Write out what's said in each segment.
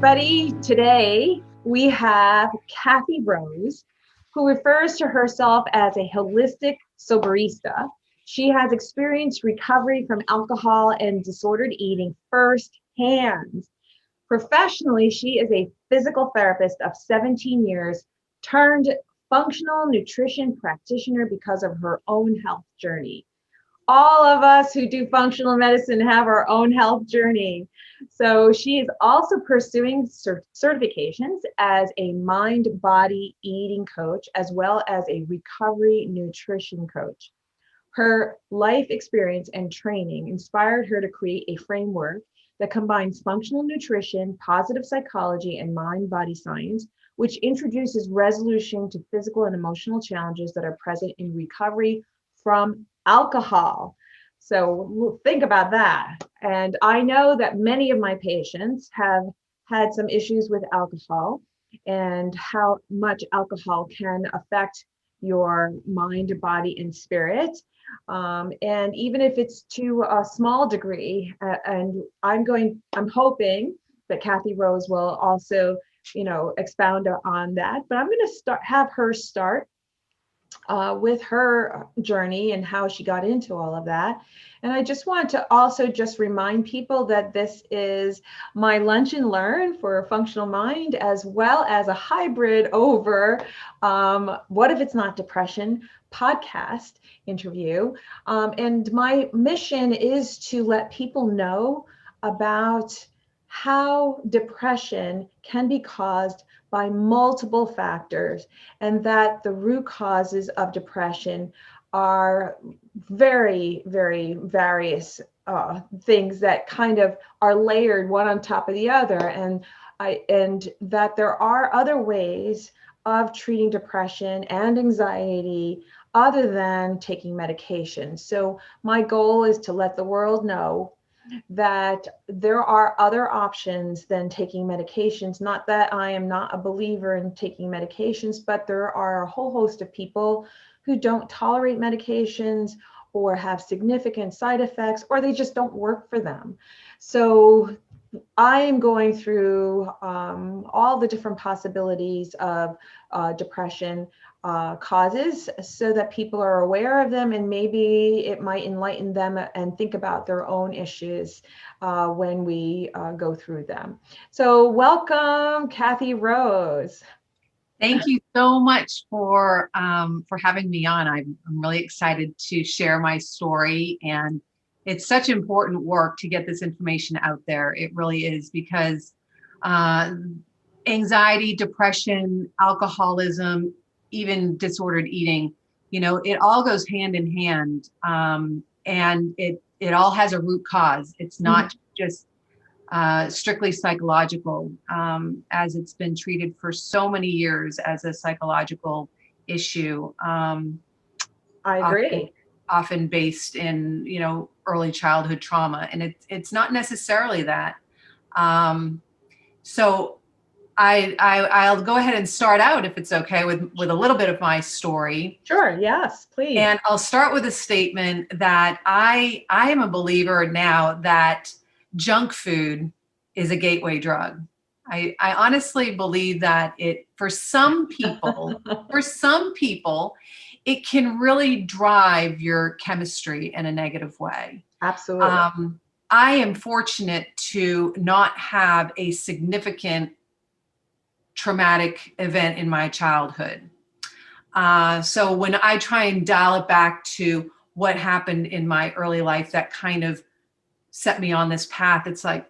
everybody. Today we have Kathy Rose, who refers to herself as a holistic soberista. She has experienced recovery from alcohol and disordered eating firsthand. Professionally, she is a physical therapist of 17 years, turned functional nutrition practitioner because of her own health journey. All of us who do functional medicine have our own health journey. So she is also pursuing certifications as a mind-body eating coach, as well as a recovery nutrition coach. Her life experience and training inspired her to create a framework that combines functional nutrition, positive psychology, and mind-body science, which introduces resolution to physical and emotional challenges that are present in recovery from alcohol. So think about that. And I know that many of my patients have had some issues with alcohol and how much alcohol can affect your mind, body, and spirit. And even if it's to a small degree, and I'm hoping that Kathy Rose will also, expound on that. But I'm going to have her start with her journey and how she got into all of that. And I just want to also just remind people that this is my lunch and learn for Functional Mind, as well as a hybrid over What If It's Not Depression podcast interview. And my mission is to let people know about how depression can be caused by multiple factors, and that the root causes of depression are very, very various things that kind of are layered one on top of the other, and that there are other ways of treating depression and anxiety other than taking medication. So my goal is to let the world know that there are other options than taking medications. Not that I am not a believer in taking medications, but there are a whole host of people who don't tolerate medications or have significant side effects, or they just don't work for them. So I am going through all the different possibilities of depression causes, so that people are aware of them, and maybe it might enlighten them and think about their own issues when we go through them. So welcome, Kathy Rose. Thank you so much for having me on. I'm really excited to share my story, and it's such important work to get this information out there. It really is, because anxiety, depression, alcoholism, even disordered eating, it all goes hand in hand, and it all has a root cause. It's not just strictly psychological, as it's been treated for so many years as a psychological issue. I agree. Often based in, early childhood trauma, and it's not necessarily that. So I'll go ahead and start out, if it's okay, with a little bit of my story. Sure. Yes, please. And I'll start with a statement that I am a believer now that junk food is a gateway drug. I honestly believe that for some people, it can really drive your chemistry in a negative way. Absolutely. I am fortunate to not have a significant traumatic event in my childhood. So when I try and dial it back to what happened in my early life that kind of set me on this path, it's like,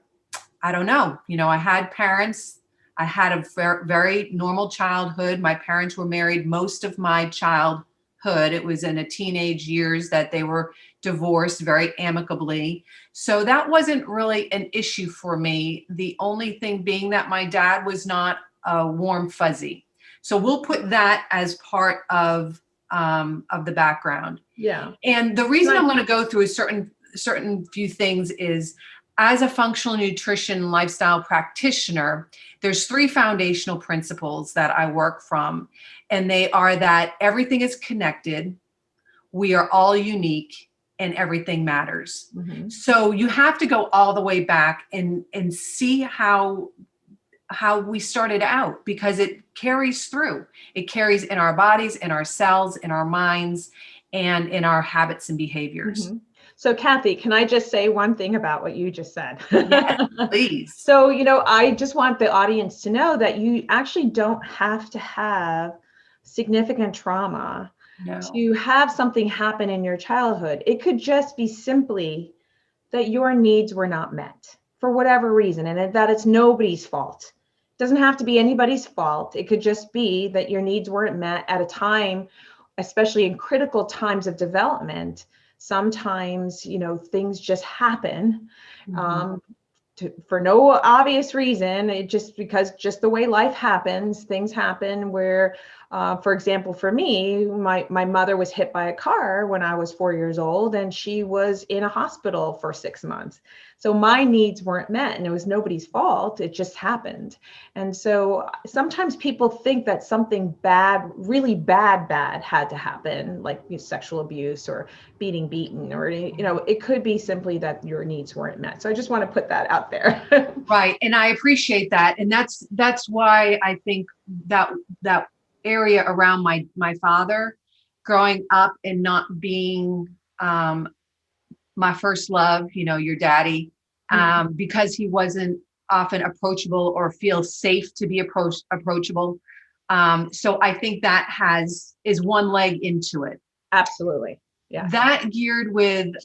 I don't know. I had parents. I had a very normal childhood. My parents were married most of my childhood. It was in the teenage years that they were divorced very amicably. So that wasn't really an issue for me. The only thing being that my dad was not a warm fuzzy. So we'll put that as part of the background. Yeah. And the reason I'm going to go through a certain few things is, as a functional nutrition lifestyle practitioner, there's 3 foundational principles that I work from. And they are that everything is connected, we are all unique, and everything matters. Mm-hmm. So you have to go all the way back and see how we started out, because it carries through. It carries in our bodies, in our cells, in our minds, and in our habits and behaviors. Mm-hmm. So Kathy, can I just say one thing about what you just said? Yes, please. So, I just want the audience to know that you actually don't have to have significant trauma to have something happen in your childhood. It could just be simply that your needs were not met for whatever reason, and that it's nobody's fault. It doesn't have to be anybody's fault. It could just be that your needs weren't met at a time, especially in critical times of development. Sometimes, things just happen. For no obvious reason. It just the way life happens, things happen where, for example, for me, my mother was hit by a car when I was 4 years old, and she was in a hospital for 6 months. So my needs weren't met, and it was nobody's fault. It just happened. And so sometimes people think that something bad, really bad had to happen, like sexual abuse or beaten, or, it could be simply that your needs weren't met. So I just want to put that out there. Right. And I appreciate that. And that's why I think that area around my father growing up and not being my first love, your daddy, because he wasn't often approachable or feel safe to be approachable. So I think that is one leg into it. Absolutely. Yeah. That geared with,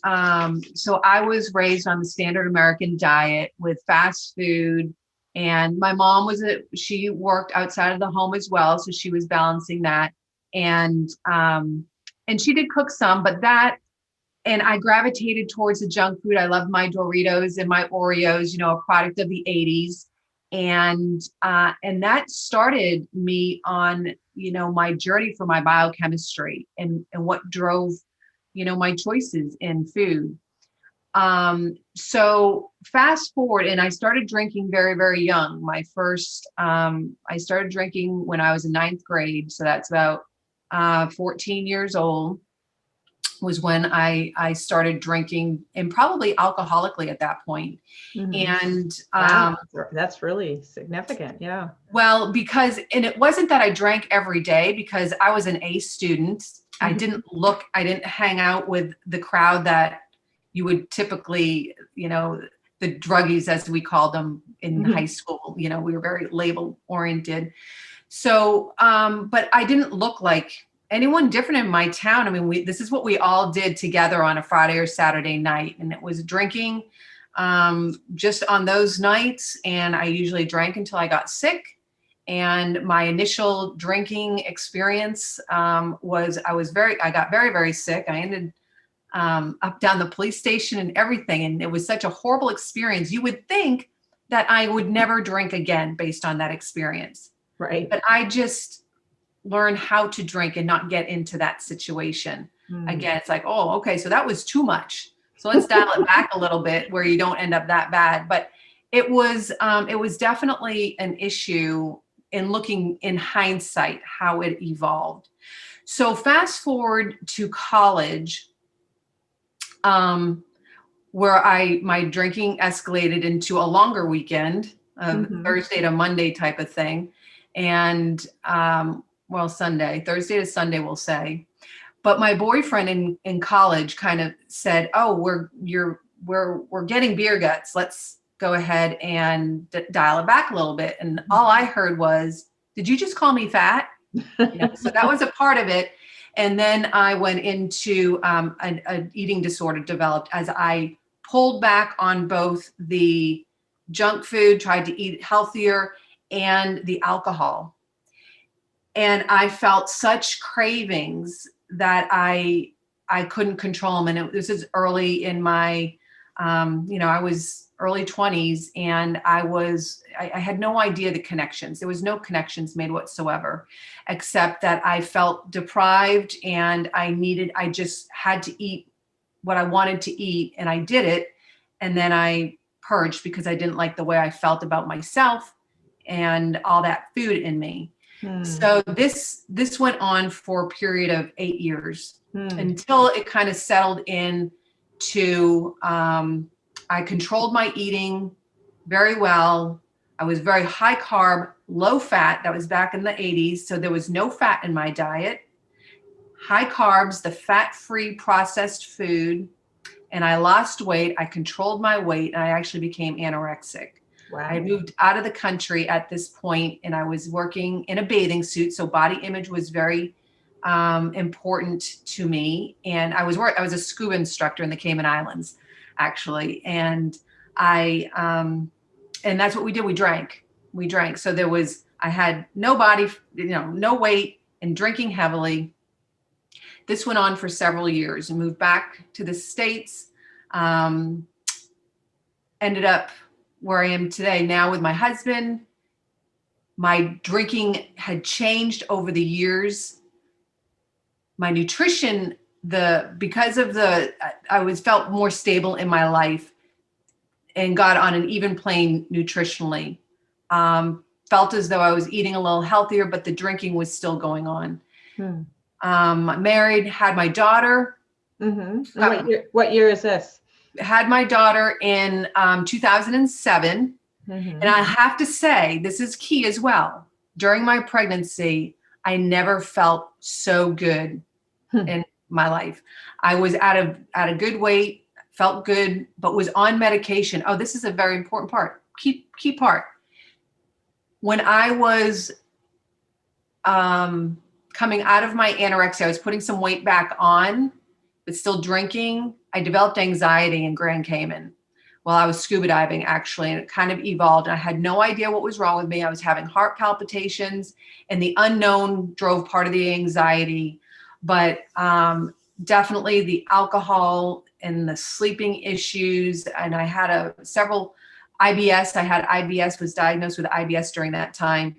so I was raised on the standard American diet with fast food, and my mom she worked outside of the home as well. So she was balancing that. And she did cook some, and I gravitated towards the junk food. I loved my Doritos and my Oreos, a product of the 80s. And that started me on, my journey for my biochemistry and what drove my choices in food. So fast forward, and I started drinking very, very young. My first, I started drinking when I was in 9th grade. So that's about 14 years old was when I started drinking, and probably alcoholically at that point. And wow, that's really significant. Yeah. Well, and it wasn't that I drank every day, because I was an A student. I didn't hang out with the crowd that you would typically, the druggies, as we called them in high school. We were very label oriented. So, but I didn't look like anyone different in my town. I mean, this is what we all did together on a Friday or Saturday night. And it was drinking just on those nights. And I usually drank until I got sick. And my initial drinking experience was I got very, very sick. I ended up down the police station and everything. And it was such a horrible experience. You would think that I would never drink again based on that experience. Right. But I just learned how to drink and not get into that situation. Again, it's like, oh, okay, so that was too much. So let's dial it back a little bit where you don't end up that bad. But it was definitely an issue in looking in hindsight how it evolved. So fast forward to college, where my drinking escalated into a longer weekend of Thursday to Monday type of thing. And Thursday to Sunday, we'll say. But my boyfriend in college kind of said, "Oh, we're getting beer guts. Let's go ahead and dial it back a little bit." And all I heard was, "Did you just call me fat?" So that was a part of it. And then I went into an eating disorder developed as I pulled back on both the junk food, tried to eat healthier, and the alcohol. And I felt such cravings that I couldn't control them. And this is early in my, I was early 20s, and I had no idea the connections. There was no connections made whatsoever, except that I felt deprived, and I just had to eat what I wanted to eat, and I did it. And then I purged because I didn't like the way I felt about myself and all that food in me. So this went on for a period of 8 years until it kind of settled in to, I controlled my eating very well. I was very high carb, low fat. That was back in the 80s. So there was no fat in my diet. High carbs, the fat-free processed food. And I lost weight. I controlled my weight, and I actually became anorexic. Wow. I moved out of the country at this point, and I was working in a bathing suit. So body image was very important to me. And I was a scuba instructor in the Cayman Islands, actually. And and that's what we did. We drank. So I had no body, no weight, and drinking heavily. This went on for several years and moved back to the States. Ended up where I am today now with my husband. My drinking had changed over the years. My nutrition, I felt more stable in my life and got on an even plane nutritionally. Felt as though I was eating a little healthier, but the drinking was still going on. Married, had my daughter. What year is this? Had my daughter in 2007. And I have to say, this is key as well. During my pregnancy, I never felt so good in my life. I was at a good weight, felt good, but was on medication. Oh, this is a very important part, key part. When I was coming out of my anorexia, I was putting some weight back on, but still drinking. I developed anxiety in Grand Cayman while I was scuba diving, actually, and it kind of evolved. I had no idea what was wrong with me. I was having heart palpitations, and the unknown drove part of the anxiety, but definitely the alcohol and the sleeping issues. And I had several IBS. Was diagnosed with IBS during that time.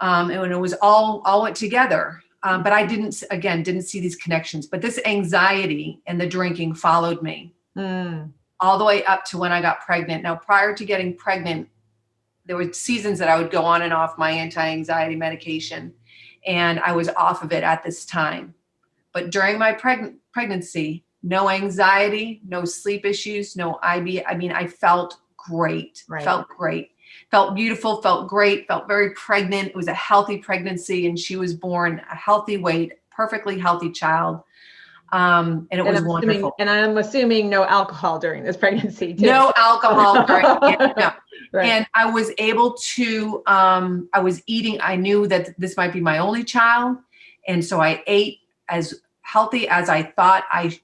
And when it was all went together. But I didn't see these connections. But this anxiety and the drinking followed me all the way up to when I got pregnant. Now, prior to getting pregnant, there were seasons that I would go on and off my anti-anxiety medication, and I was off of it at this time. But during my pregnancy, no anxiety, no sleep issues, no IB. I mean, I felt great, felt great. Felt beautiful, felt great, felt very pregnant. It was a healthy pregnancy, and she was born a healthy weight, perfectly healthy child. And it was wonderful. And I'm assuming no alcohol during this pregnancy too. No alcohol during no. Right. And I was able to, I was eating, I knew that this might be my only child. And so I ate as healthy as I thought I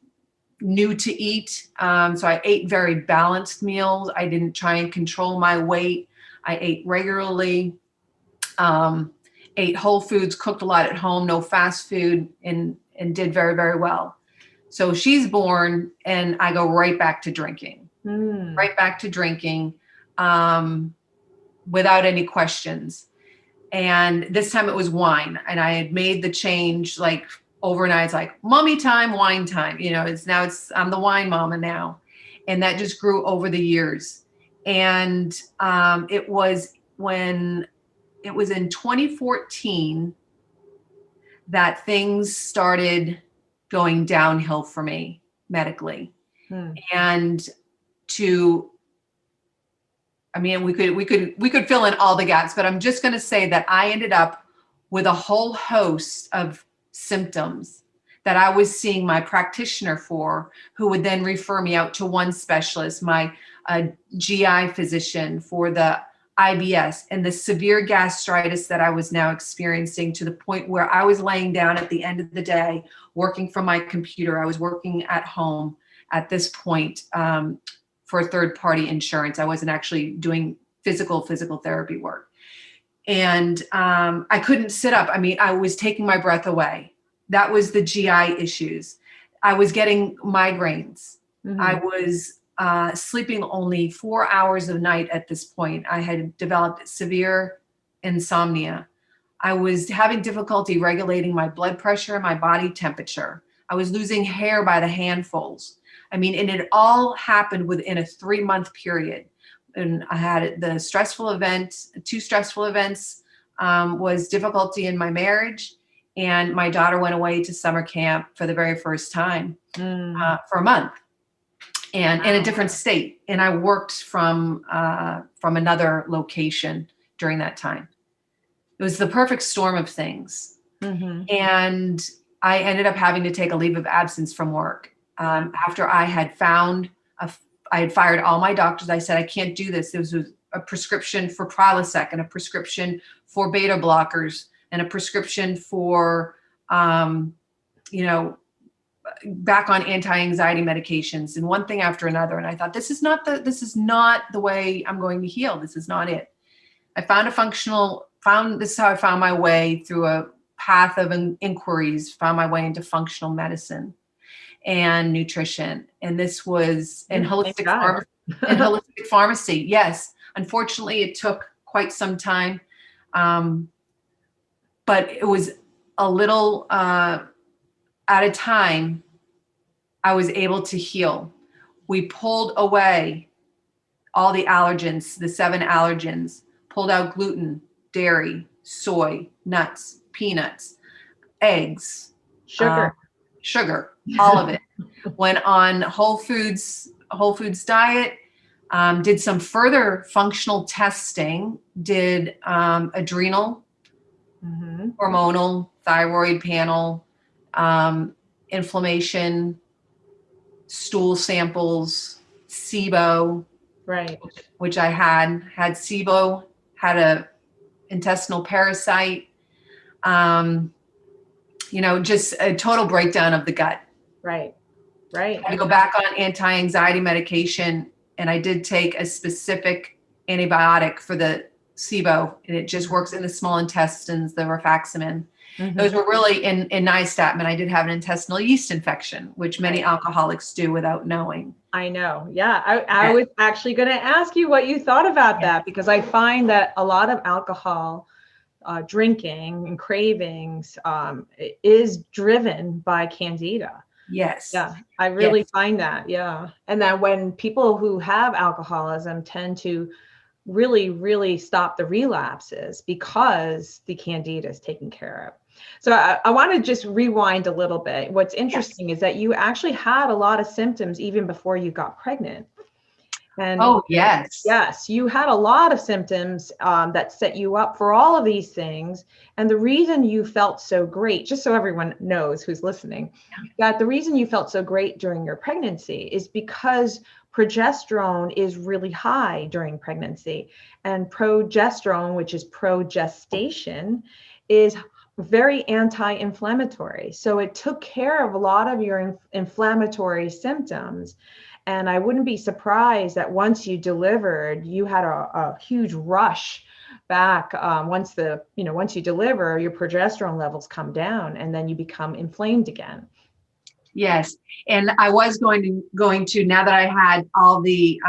knew to eat. So I ate very balanced meals. I didn't try and control my weight. I ate regularly, ate whole foods, cooked a lot at home, no fast food, and did very, very well. So she's born, and I go right back to drinking, without any questions. And this time it was wine, and I had made the change like overnight. It's like mommy time, wine time. I'm the wine mama now, and that just grew over the years. And it was in 2014 that things started going downhill for me medically. And we could fill in all the gaps, but I'm just going to say that I ended up with a whole host of symptoms that I was seeing my practitioner for, who would then refer me out to one specialist, my GI physician, for the IBS and the severe gastritis that I was now experiencing, to the point where I was laying down at the end of the day, working from my computer. I was working at home at this point for third-party insurance. I wasn't actually doing physical therapy work. And I couldn't sit up. I mean, I was taking my breath away. That was the GI issues. I was getting migraines. I was sleeping only 4 hours a night at this point. I had developed severe insomnia. I was having difficulty regulating my blood pressure, my body temperature. I was losing hair by the handfuls. I mean, and it all happened within a 3-month period. And I had two stressful events, was difficulty in my marriage. And my daughter went away to summer camp for the very first time for a month. and in a different state. And I worked from another location during that time. It was the perfect storm of things. Mm-hmm. And I ended up having to take a leave of absence from work after I had I had fired all my doctors. I said, I can't do this. There was a prescription for Prilosec and a prescription for beta blockers and a prescription for, back on anti-anxiety medications and one thing after another. And I thought, this is not the way I'm going to heal. This is not it. I this is how I found my way through a path of inquiries, found my way into functional medicine and nutrition. And this was in holistic pharmacy. Yes. Unfortunately, it took quite some time. But it was a little, at a time, I was able to heal. We pulled away all the allergens, the 7 allergens, pulled out gluten, dairy, soy, nuts, peanuts, eggs, sugar, all of it. Went on Whole Foods diet, did some further functional testing, did adrenal, hormonal, thyroid panel, inflammation, stool samples, SIBO, right? Which I had SIBO, had a intestinal parasite, just a total breakdown of the gut. Right. I had to go back on anti-anxiety medication, and I did take a specific antibiotic for the SIBO, and it just works in the small intestines, the rifaximin. Mm-hmm. Those were really in nystatin, and I did have an intestinal yeast infection, which many alcoholics do without knowing. I know. Yeah. I was actually going to ask you what you thought about that, because I find that a lot of alcohol drinking and cravings is driven by candida. Yes. Yeah. I really find that. Yeah. And that when people who have alcoholism tend to really, really stop the relapses because the candida is taken care of. So I want to just rewind a little bit. What's interesting is that you actually had a lot of symptoms even before you got pregnant. And yes, you had a lot of symptoms that set you up for all of these things. And the reason you felt so great, just so everyone knows who's listening, that the reason you felt so great during your pregnancy is because progesterone is really high during pregnancy. And progesterone, which is progestation, is very anti-inflammatory. So it took care of a lot of your inflammatory symptoms. And I wouldn't be surprised that once you delivered, you had a huge rush back. Once you deliver, your progesterone levels come down, and then you become inflamed again. Yes, and I was going to now that I had all the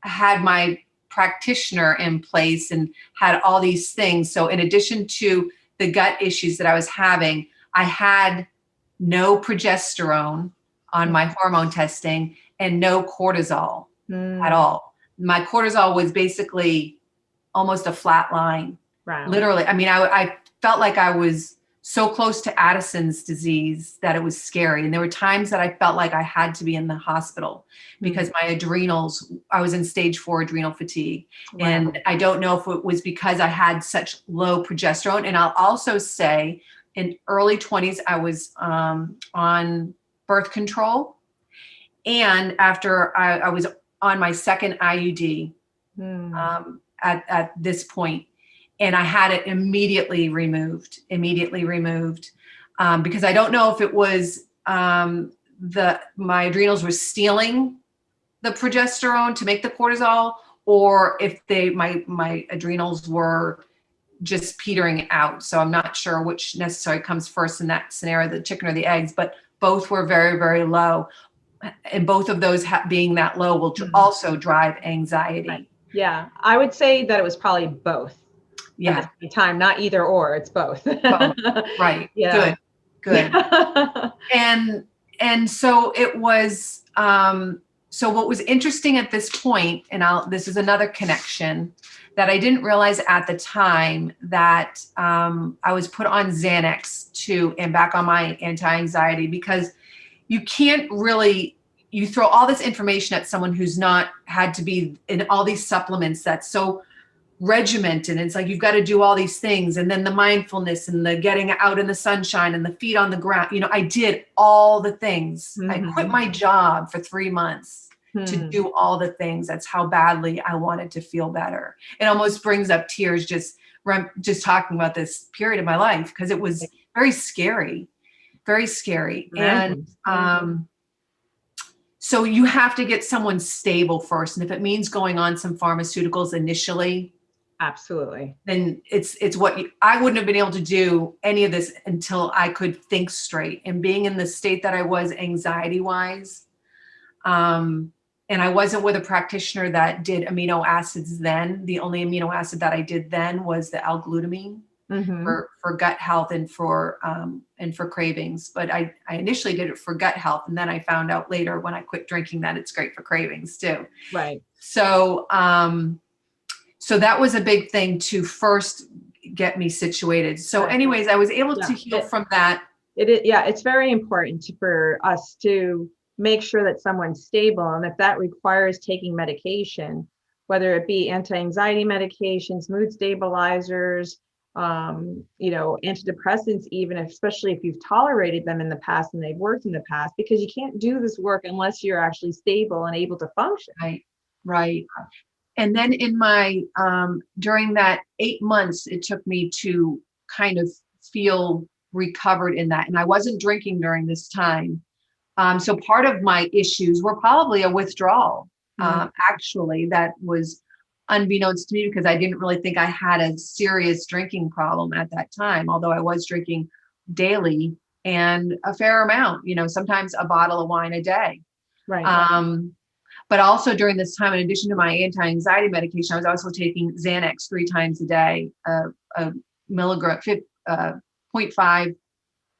had my practitioner in place and had all these things. So in addition to the gut issues that I was having, I had no progesterone on my hormone testing and no cortisol at all. My cortisol was basically almost a flat line. Right. Literally. I mean, I felt like I was so close to Addison's disease that it was scary. And there were times that I felt like I had to be in the hospital because my adrenals, I was in stage 4 adrenal fatigue. Wow. And I don't know if it was because I had such low progesterone. And I'll also say in early 20s, I was on birth control. And after I was on my second IUD at this point, and I had it immediately removed because I don't know if it was my adrenals were stealing the progesterone to make the cortisol, or if my adrenals were just petering out. So I'm not sure which necessarily comes first in that scenario, the chicken or the eggs, but both were very, very low. And both of those being that low will also drive anxiety. Right. Yeah, I would say that it was probably both. Yeah. At the time, not either or, it's both. Both. Right. Yeah. Good. And so it was, so what was interesting at this point, and this is another connection that I didn't realize at the time, that I was put on Xanax and back on my anti-anxiety, because you can't really you throw all this information at someone who's not had to be in all these supplements that's so regimented. It's like, you've got to do all these things. And then the mindfulness and the getting out in the sunshine and the feet on the ground. You know, I did all the things. I quit my job for 3 months to do all the things. That's how badly I wanted to feel better. It almost brings up tears just talking about this period of my life, because it was very scary, very scary. Right. And so you have to get someone stable first. And if it means going on some pharmaceuticals initially, absolutely, then it's what I wouldn't have been able to do any of this until I could think straight. And being in the state that I was anxiety wise, and I wasn't with a practitioner that did amino acids then. The only amino acid that I did then was the L-glutamine for gut health and for cravings. But I initially did it for gut health, and then I found out later when I quit drinking that it's great for cravings too. Right. So so that was a big thing to first get me situated. So anyways, I was able to heal from that. It's very important for us to make sure that someone's stable. And if that requires taking medication, whether it be anti-anxiety medications, mood stabilizers, antidepressants, even, especially if you've tolerated them in the past and they've worked in the past, because you can't do this work unless you're actually stable and able to function. Right. And then in my, during that 8 months, it took me to kind of feel recovered in that. And I wasn't drinking during this time. So part of my issues were probably a withdrawal, actually, that was unbeknownst to me, because I didn't really think I had a serious drinking problem at that time, although I was drinking daily and a fair amount, sometimes a bottle of wine a day. Right. But also during this time, in addition to my anti-anxiety medication, I was also taking Xanax 3 times a day, a milligram, 0.5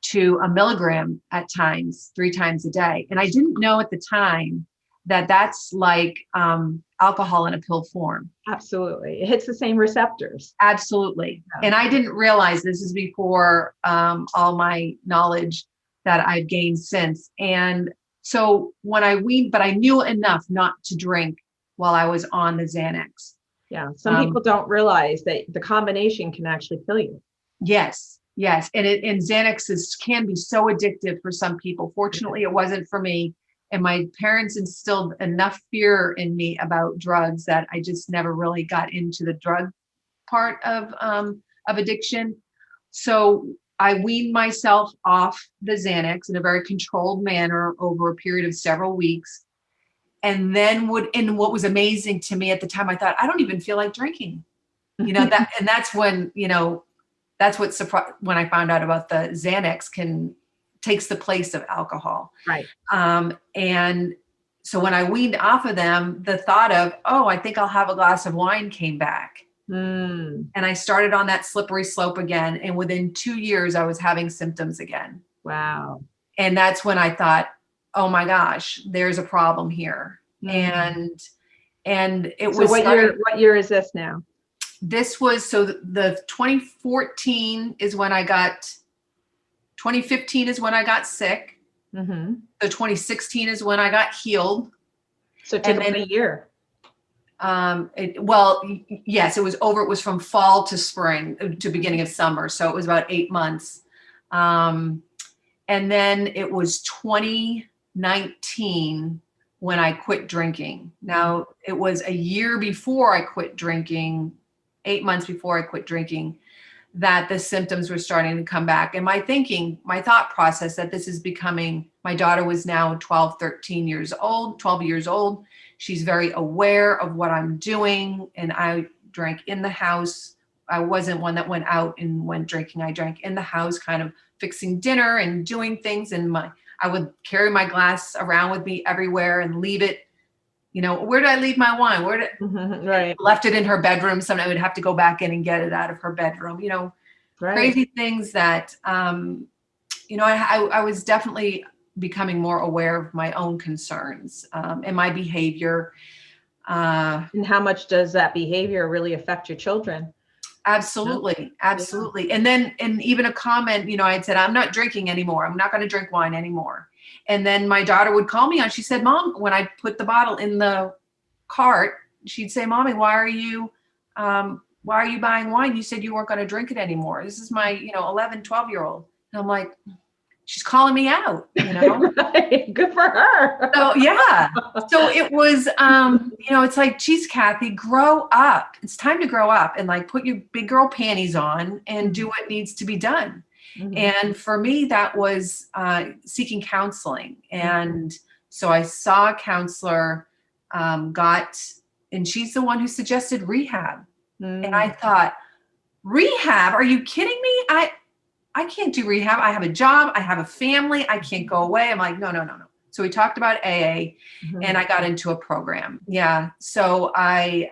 to a milligram at times, 3 times a day. And I didn't know at the time that that's like alcohol in a pill form. Absolutely. It hits the same receptors. Absolutely. Yeah. And I didn't realize, this is before all my knowledge that I've gained since. And so when I weaned, but I knew enough not to drink while I was on the Xanax. Yeah. Some people don't realize that the combination can actually kill you. Yes. And Xanax can be so addictive for some people. Fortunately, it wasn't for me. And my parents instilled enough fear in me about drugs that I just never really got into the drug part of addiction. So I weaned myself off the Xanax in a very controlled manner over a period of several weeks. And then what was amazing to me at the time, I thought, I don't even feel like drinking, and that's when, that's what surprised when I found out about the Xanax takes the place of alcohol. Right. And so when I weaned off of them, the thought of, I think I'll have a glass of wine came back. And I started on that slippery slope again. And within 2 years, I was having symptoms again. Wow. And that's when I thought, oh my gosh, there's a problem here. And it was. What year is this now? This was, the 2014 is when 2015 is when I got sick. The 2016 is when I got healed. So it took about a year. Yes, it was over. It was from fall to spring to beginning of summer. So it was about 8 months. And then it was 2019 when I quit drinking. Now it was a year before I quit drinking, 8 months before I quit drinking, that the symptoms were starting to come back. And my thought process that this is becoming, my daughter was now 12 years old. She's very aware of what I'm doing. And I drank in the house. I wasn't one that went out and went drinking. I drank in the house, kind of fixing dinner and doing things. And I would carry my glass around with me everywhere and leave it. Where did I leave my wine? Right. Left it in her bedroom. Sometimes I would have to go back in and get it out of her bedroom, crazy things that, I was definitely becoming more aware of my own concerns and my behavior. And how much does that behavior really affect your children? Absolutely. Absolutely. And then, and even a comment, you know, I had said, I'm not drinking anymore. I'm not going to drink wine anymore. And then my daughter would call me on, she said, Mom, when I put the bottle in the cart, she'd say, Mommy, why are you buying wine? You said you weren't going to drink it anymore. This is my, 11, 12-year-old. And I'm like, she's calling me out, Right. Good for her. So yeah. So it was, it's like, geez, Kathy, grow up. It's time to grow up and like put your big girl panties on and do what needs to be done. Mm-hmm. And for me, that was seeking counseling. And so I saw a counselor, and she's the one who suggested rehab. And I thought, rehab? Are you kidding me? I can't do rehab. I have a job. I have a family. I can't go away. I'm like, no. So we talked about AA, and I got into a program. Yeah. So I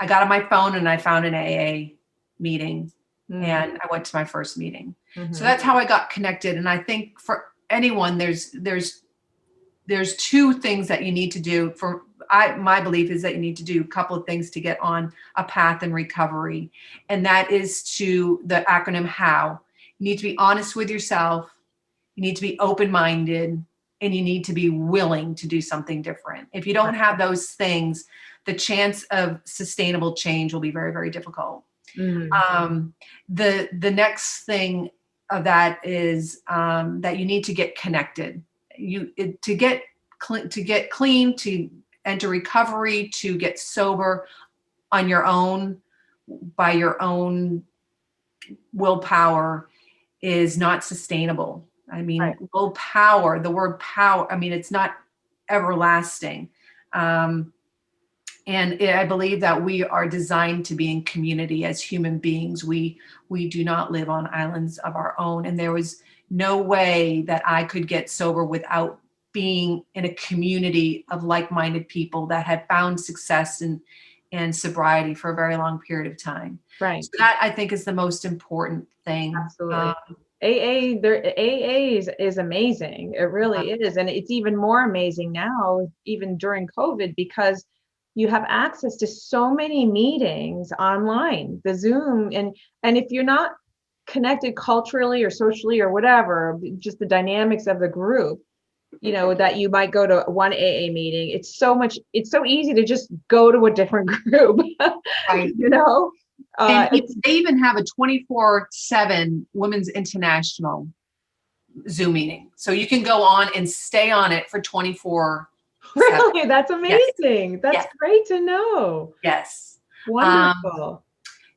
got on my phone and I found an AA meeting, and I went to my first meeting. So that's how I got connected. And I think for anyone, there's two things that you need to do. My belief is that you need to do a couple of things to get on a path in recovery. And that is to the acronym HOW. You need to be honest with yourself. You need to be open-minded, and you need to be willing to do something different. If you don't have those things, the chance of sustainable change will be very, very difficult. The next thing of that is that you need to get connected. To get clean, to enter recovery, to get sober on your own, by your own willpower, is not sustainable. I mean, willpower, the word power, I mean, it's not everlasting. And I believe that we are designed to be in community as human beings. We do not live on islands of our own. And there was no way that I could get sober without being in a community of like-minded people that had found success and sobriety for a very long period of time. Right. So that, I think, is the most important thing. Absolutely. AA is amazing. It really is. And it's even more amazing now, even during COVID, because you have access to so many meetings online, the Zoom. And if you're not connected culturally or socially or whatever, just the dynamics of the group, that you might go to one AA meeting. It's so easy to just go to a different group, right? And they even have a 24/7 Women's International Zoom meeting. So you can go on and stay on it for 24. Really? That's amazing. Yes. That's great to know. Yes. Wonderful.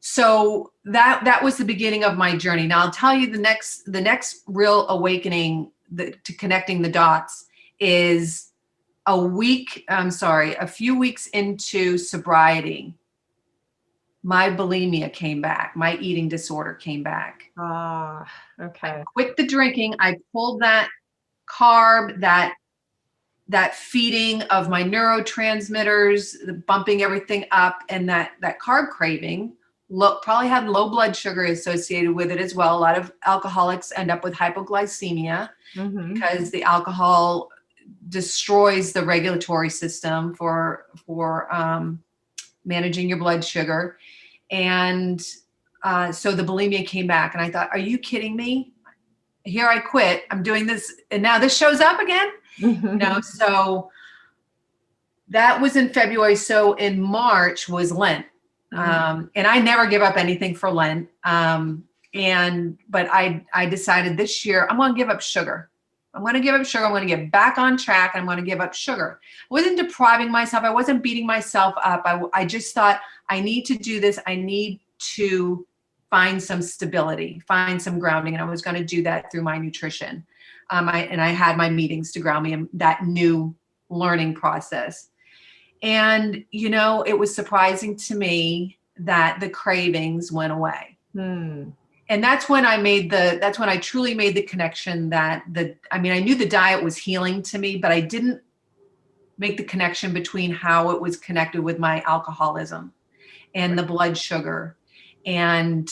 So that was the beginning of my journey. Now I'll tell you the next real awakening to connecting the dots is a few weeks into sobriety, my bulimia came back. My eating disorder came back. Okay. I quit the drinking. I pulled that carb, that feeding of my neurotransmitters, bumping everything up, and that carb craving probably had low blood sugar associated with it as well. A lot of alcoholics end up with hypoglycemia because the alcohol destroys the regulatory system for managing your blood sugar. And so the bulimia came back, and I thought, are you kidding me? Here I quit. I'm doing this, and now this shows up again. So that was in February. So in March was Lent. And I never give up anything for Lent. But I decided this year I'm going to give up sugar. I'm going to give up sugar. I'm going to get back on track, and I'm going to give up sugar. I wasn't depriving myself. I wasn't beating myself up. I just thought, I need to do this. I need to find some stability, find some grounding. And I was going to do that through my nutrition. I had my meetings to ground me in that new learning process. And, it was surprising to me that the cravings went away. And that's when I truly made the connection that I knew the diet was healing to me, but I didn't make the connection between how it was connected with my alcoholism and the blood sugar. And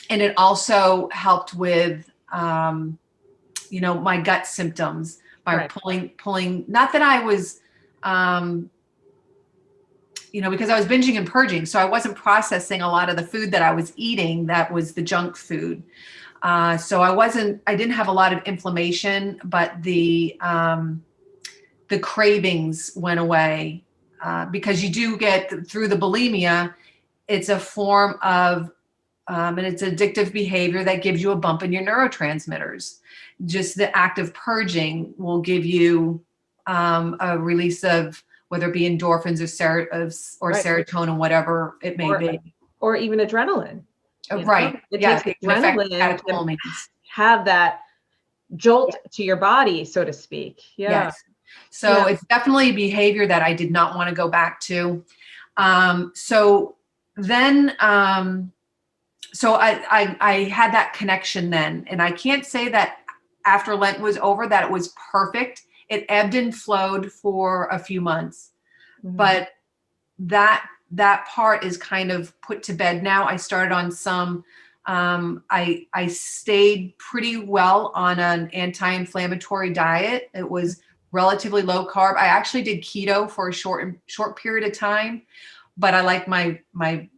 it also helped with, my gut symptoms by pulling, not that I was, because I was binging and purging, so I wasn't processing a lot of the food that I was eating. That was the junk food. So I didn't have a lot of inflammation, but the cravings went away, because you do get through the bulimia. It's a form of, and it's addictive behavior that gives you a bump in your neurotransmitters. Just the act of purging will give you a release of, whether it be endorphins or Right. serotonin, whatever it may be. Or even adrenaline. Right. It Yeah. takes It can affect adrenaline to catecholamines. have that jolt to your body, so to speak. Yeah. Yes. So it's definitely a behavior that I did not want to go back to. So then, so I had that connection then, and I can't say that after Lent was over that it was perfect. It ebbed and flowed for a few months, but that part is kind of put to bed now. I started on some, I stayed pretty well on an anti-inflammatory diet. It was relatively low carb. I actually did keto for a short period of time, but I like my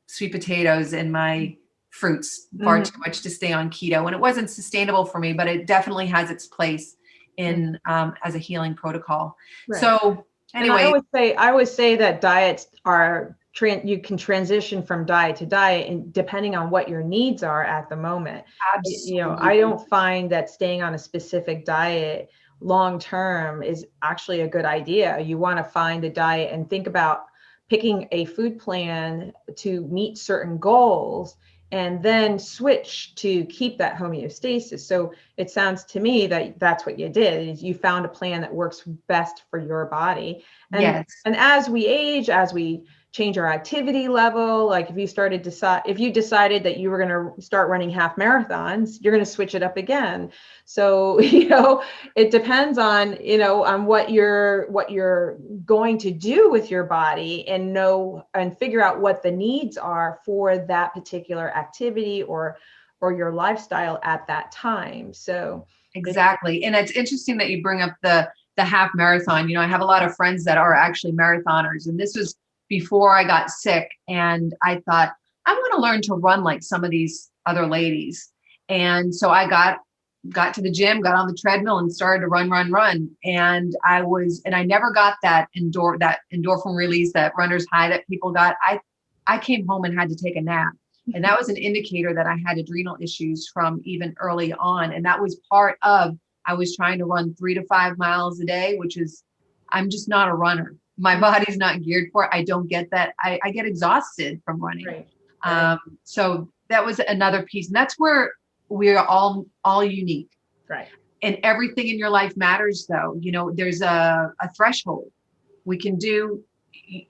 sweet potatoes and my fruits far too much to stay on keto. And it wasn't sustainable for me, but it definitely has its place in as a healing protocol. Right. So anyway, and I always say that diets are you can transition from diet to diet, and depending on what your needs are at the moment. Absolutely. I don't find that staying on a specific diet long term is actually a good idea. You want to find a diet and think about picking a food plan to meet certain goals, and then switch to keep that homeostasis. So it sounds to me that that's what you did, is you found a plan that works best for your body. And, yes. And as we age, as we change our activity level, like if you decided that you were going to start running half marathons, you're going to switch it up again. So, it depends on, on what you're going to do with your body, and figure out what the needs are for that particular activity or your lifestyle at that time. So exactly. And it's interesting that you bring up the half marathon. I have a lot of friends that are actually marathoners, and this was before I got sick, and I thought, I want to learn to run like some of these other ladies. And so I got to the gym, got on the treadmill, and started to run. And I never got that endorphin release, that runner's high that people got. I came home and had to take a nap. And that was an indicator that I had adrenal issues from even early on. And that was part of, I was trying to run 3 to 5 miles a day, which is, I'm just not a runner. My body's not geared for it. I don't get that. I get exhausted from running. Right. So that was another piece. And that's where we are all unique. Right. And everything in your life matters, though. There's a threshold. We can do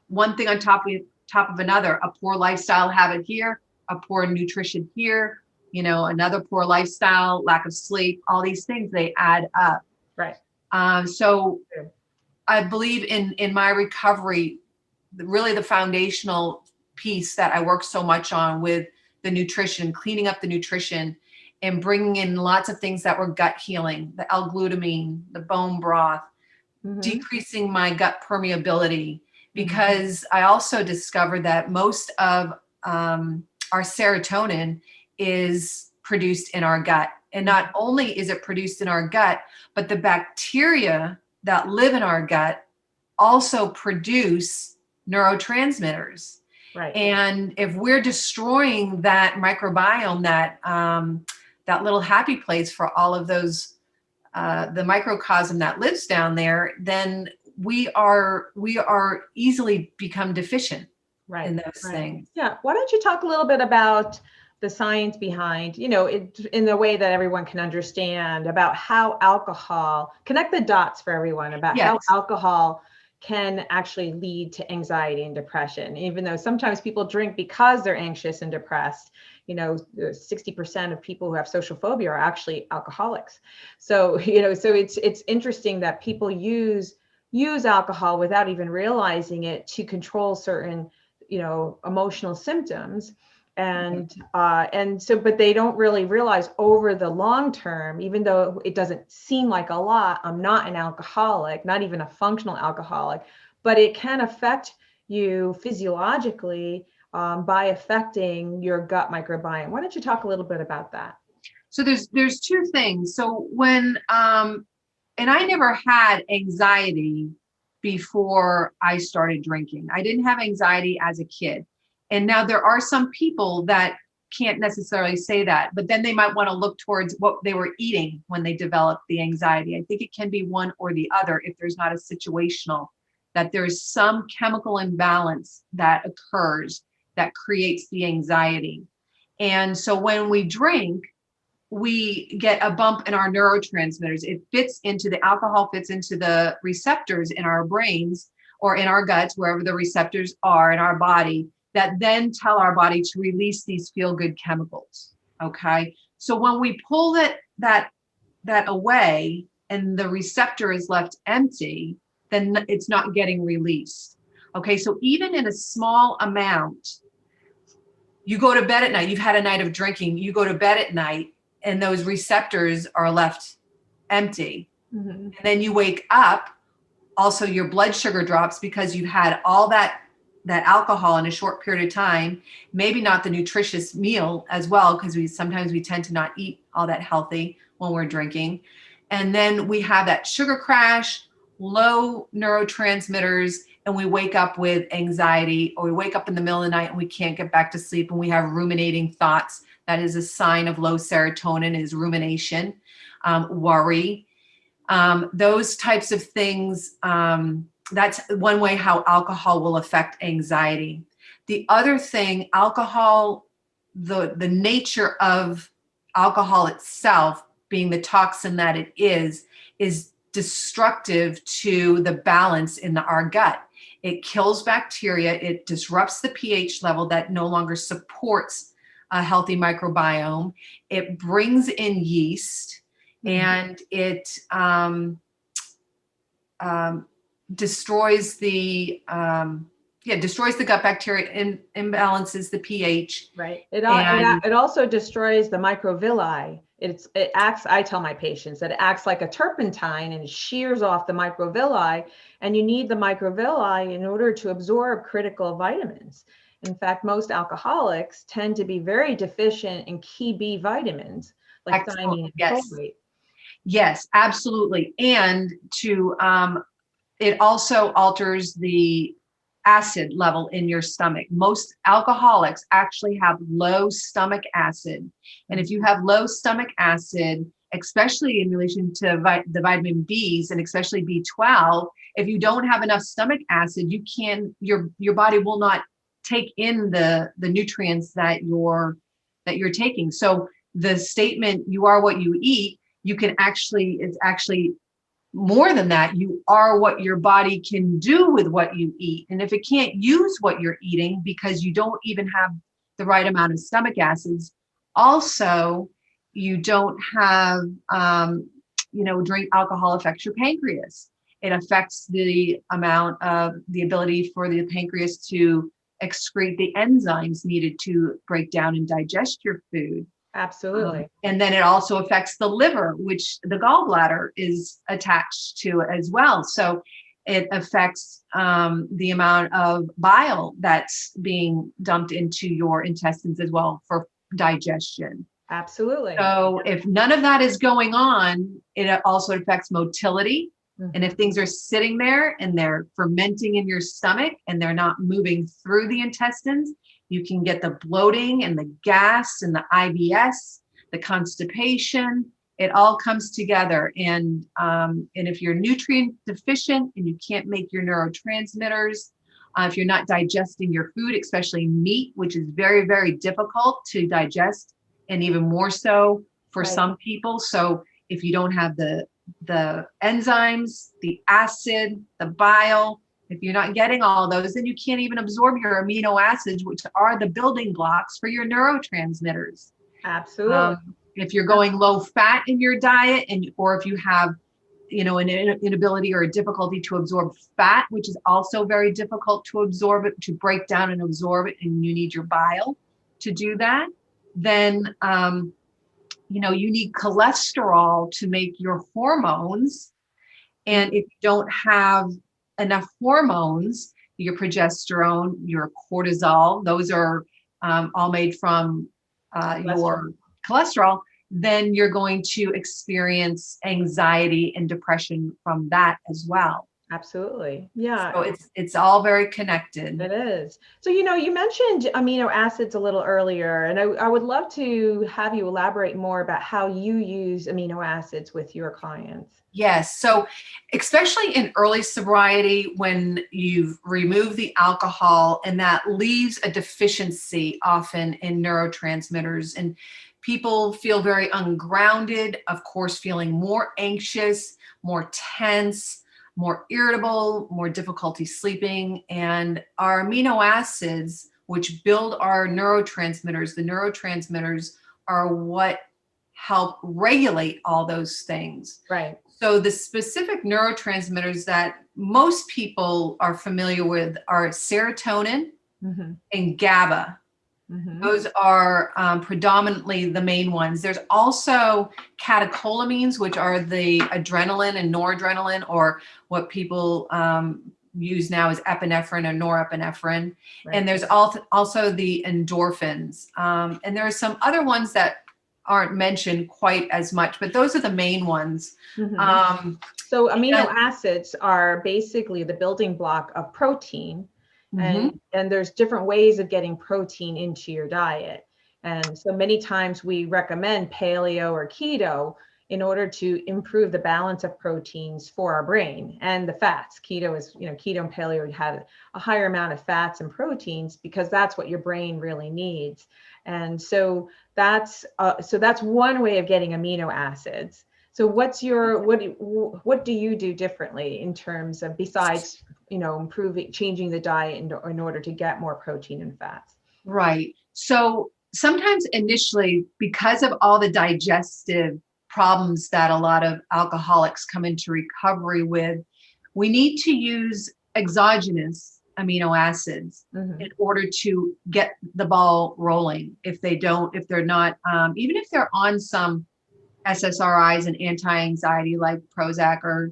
one thing on top of another, a poor lifestyle habit here, a poor nutrition here, another poor lifestyle, lack of sleep, all these things, they add up. Right. So I believe in my recovery, really the foundational piece that I work so much on with the nutrition, cleaning up the nutrition and bringing in lots of things that were gut healing, the L-glutamine, the bone broth, decreasing my gut permeability, because I also discovered that most of our serotonin is produced in our gut. And not only is it produced in our gut, but the bacteria that live in our gut also produce neurotransmitters. Right. And if we're destroying that microbiome, that little happy place for all of those, the microcosm that lives down there, then we are easily become deficient in those things. Yeah. Why don't you talk a little bit about the science behind, it in the way that everyone can understand, about how alcohol, connect the dots for everyone about how alcohol can actually lead to anxiety and depression, even though sometimes people drink because they're anxious and depressed. 60% of people who have social phobia are actually alcoholics. So, so it's interesting that people use alcohol without even realizing it to control certain, emotional symptoms. And so, but they don't really realize over the long term, even though it doesn't seem like a lot, I'm not an alcoholic, not even a functional alcoholic, but it can affect you physiologically by affecting your gut microbiome. Why don't you talk a little bit about that? So there's two things. So when and I never had anxiety before I started drinking. I didn't have anxiety as a kid. And now there are some people that can't necessarily say that, but then they might want to look towards what they were eating when they developed the anxiety. I think it can be one or the other if there's not a situational, that there's some chemical imbalance that occurs that creates the anxiety. And so when we drink, we get a bump in our neurotransmitters. The alcohol fits into the receptors in our brains or in our guts, wherever the receptors are in our body, that then tell our body to release these feel-good chemicals. Okay. So when we pull that away and the receptor is left empty, then it's not getting released. Okay. So even in a small amount, you go to bed at night, you've had a night of drinking, you go to bed at night, and those receptors are left empty. Mm-hmm. And then you wake up, also your blood sugar drops because you've had all that alcohol in a short period of time, maybe not the nutritious meal as well, because sometimes we tend to not eat all that healthy when we're drinking. And then we have that sugar crash, low neurotransmitters, and we wake up with anxiety, or we wake up in the middle of the night and we can't get back to sleep and we have ruminating thoughts. That is a sign of low serotonin, is rumination, worry, those types of things. That's one way how alcohol will affect anxiety. The other thing, alcohol, the nature of alcohol itself, being the toxin that it is destructive to the balance in our gut. It kills bacteria. It disrupts the pH level that no longer supports a healthy microbiome. It brings in yeast, and it destroys the gut bacteria, imbalances the pH. Right. It also destroys the microvilli. It acts, I tell my patients, that it acts like a turpentine and it shears off the microvilli, and you need the microvilli in order to absorb critical vitamins. In fact, most alcoholics tend to be very deficient in key B vitamins like thiamine and folate. Yes, absolutely. And it also alters the acid level in your stomach. Most alcoholics actually have low stomach acid. And if you have low stomach acid, especially in relation to the vitamin Bs and especially B12, if you don't have enough stomach acid, your body will not take in the nutrients that you're taking. So the statement, you are what you eat, it's actually more than that. You are what your body can do with what you eat. And if it can't use what you're eating because you don't even have the right amount of stomach acids, also you don't have, drink alcohol affects your pancreas. It affects the amount of the ability for the pancreas to excrete the enzymes needed to break down and digest your food. Absolutely. And then it also affects the liver, which the gallbladder is attached to as well. So it affects the amount of bile that's being dumped into your intestines as well for digestion. Absolutely. So if none of that is going on, it also affects motility. Mm-hmm. And if things are sitting there and they're fermenting in your stomach and they're not moving through the intestines, you can get the bloating and the gas and the IBS, the constipation. It all comes together. And if you're nutrient deficient and you can't make your neurotransmitters, if you're not digesting your food, especially meat, which is very, very difficult to digest, and even more so for some people. So if you don't have the enzymes, the acid, the bile, if you're not getting all those, then you can't even absorb your amino acids, which are the building blocks for your neurotransmitters. Absolutely. If you're going low fat in your diet, or if you have, an inability or a difficulty to absorb fat, which is also very difficult to absorb it, to break down and absorb it, and you need your bile to do that, then you need cholesterol to make your hormones. And if you don't have enough hormones, your progesterone, your cortisol, those are all made from your cholesterol, then you're going to experience anxiety and depression from that as well. Absolutely. Yeah. So it's all very connected. It is. So, you mentioned amino acids a little earlier, and I would love to have you elaborate more about how you use amino acids with your clients. Yes. So especially in early sobriety, when you've removed the alcohol and that leaves a deficiency often in neurotransmitters, and people feel very ungrounded, of course, feeling more anxious, more tense, more irritable, more difficulty sleeping. And our amino acids, which build our neurotransmitters, the neurotransmitters are what help regulate all those things. Right. So the specific neurotransmitters that most people are familiar with are serotonin and GABA. Those are predominantly the main ones. There's also catecholamines, which are the adrenaline and noradrenaline, or what people use now as epinephrine or norepinephrine. Right. And there's also the endorphins. And there are some other ones that aren't mentioned quite as much, but those are the main ones. So amino acids are basically the building block of protein. And there's different ways of getting protein into your diet. And so many times we recommend paleo or keto in order to improve the balance of proteins for our brain and the fats. Keto is, keto and paleo have a higher amount of fats and proteins because that's what your brain really needs. And so that's one way of getting amino acids. So what do you do differently in terms of, besides, changing the diet in order to get more protein and fats? Right. So sometimes initially, because of all the digestive problems that a lot of alcoholics come into recovery with, we need to use exogenous amino acids in order to get the ball rolling. If they're not, even if they're on some SSRIs and anti-anxiety like Prozac or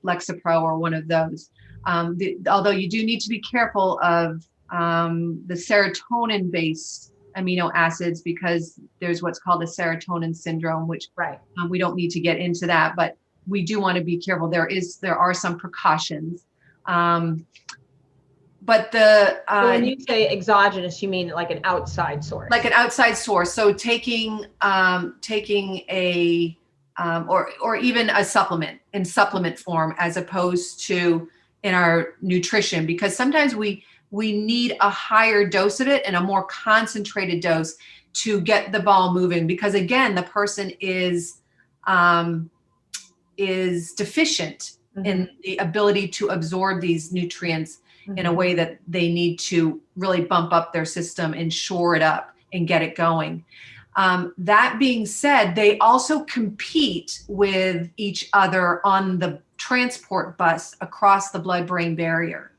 Lexapro or one of those. Although you do need to be careful of the serotonin-based amino acids, because there's what's called the serotonin syndrome, which we don't need to get into that, but we do want to be careful. There are some precautions. But so when you say exogenous, you mean like an outside source? Like an outside source. So taking a or even a supplement in supplement form, as opposed to in our nutrition, because sometimes we need a higher dose of it and a more concentrated dose to get the ball moving, because again, the person is deficient in the ability to absorb these nutrients in a way that they need to really bump up their system and shore it up and get it going. That being said, they also compete with each other on the transport bus across the blood-brain barrier.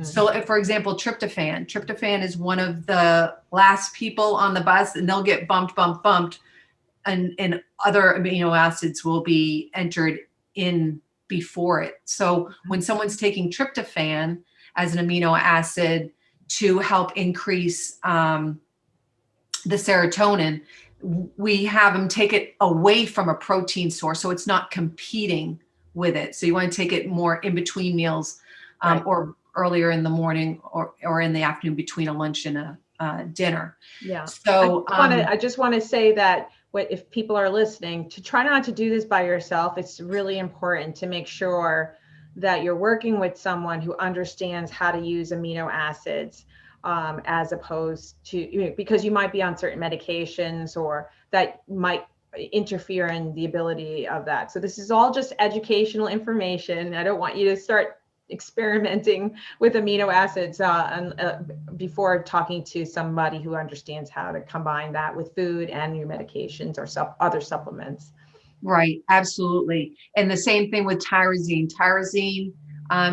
So if, for example, tryptophan is one of the last people on the bus, and they'll get bumped, and other amino acids will be entered in before it. So when someone's taking tryptophan as an amino acid to help increase the serotonin, we have them take it away from a protein source, so it's not competing with it. So you want to take it more in between meals, or earlier in the morning, or in the afternoon between a lunch and a dinner. Yeah. So I just want to say that if people are listening, to try not to do this by yourself. It's really important to make sure that you're working with someone who understands how to use amino acids, as opposed to, because you might be on certain medications or that might interfere in the ability of that. So this is all just educational information. I don't want you to start experimenting with amino acids before talking to somebody who understands how to combine that with food and your medications or other supplements. Right, absolutely. And the same thing with tyrosine. Tyrosine,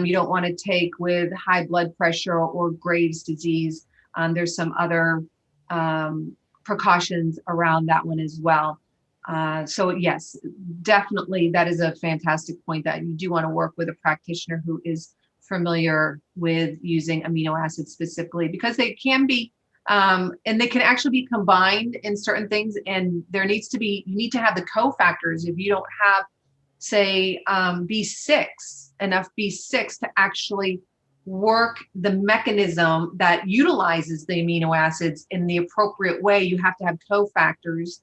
you don't want to take with high blood pressure or Graves' disease. There's some other precautions around that one as well. So yes, definitely, that is a fantastic point, that you do want to work with a practitioner who is familiar with using amino acids specifically, because they can be, and they can actually be combined in certain things. And you need to have the cofactors. If you don't have, say, enough B6 to actually work the mechanism that utilizes the amino acids in the appropriate way, you have to have cofactors.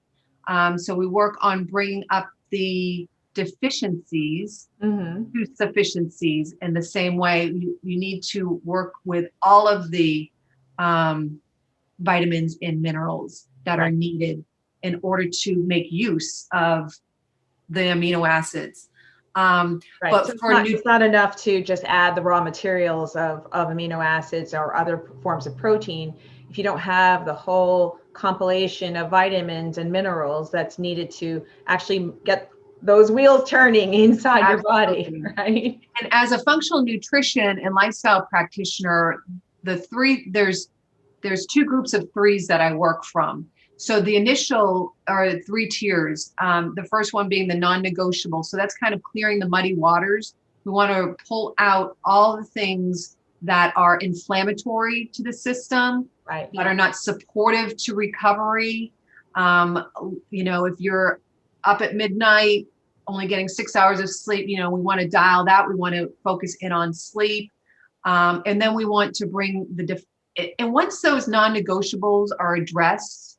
So we work on bringing up the deficiencies to sufficiencies in the same way. You need to work with all of the vitamins and minerals that are needed in order to make use of the amino acids. But So for it's not enough to just add the raw materials of amino acids or other forms of protein if you don't have the whole compilation of vitamins and minerals that's needed to actually get those wheels turning inside your body, right? And as a functional nutrition and lifestyle practitioner, there's two groups of threes that I work from. So the initial are 3 tiers. The first one being the non-negotiable. So that's kind of clearing the muddy waters. We want to pull out all the things that are inflammatory to the system, that are not supportive to recovery. If you're up at midnight, only getting 6 hours of sleep, we want to dial that. We want to focus in on sleep. And then we want to bring and once those non-negotiables are addressed,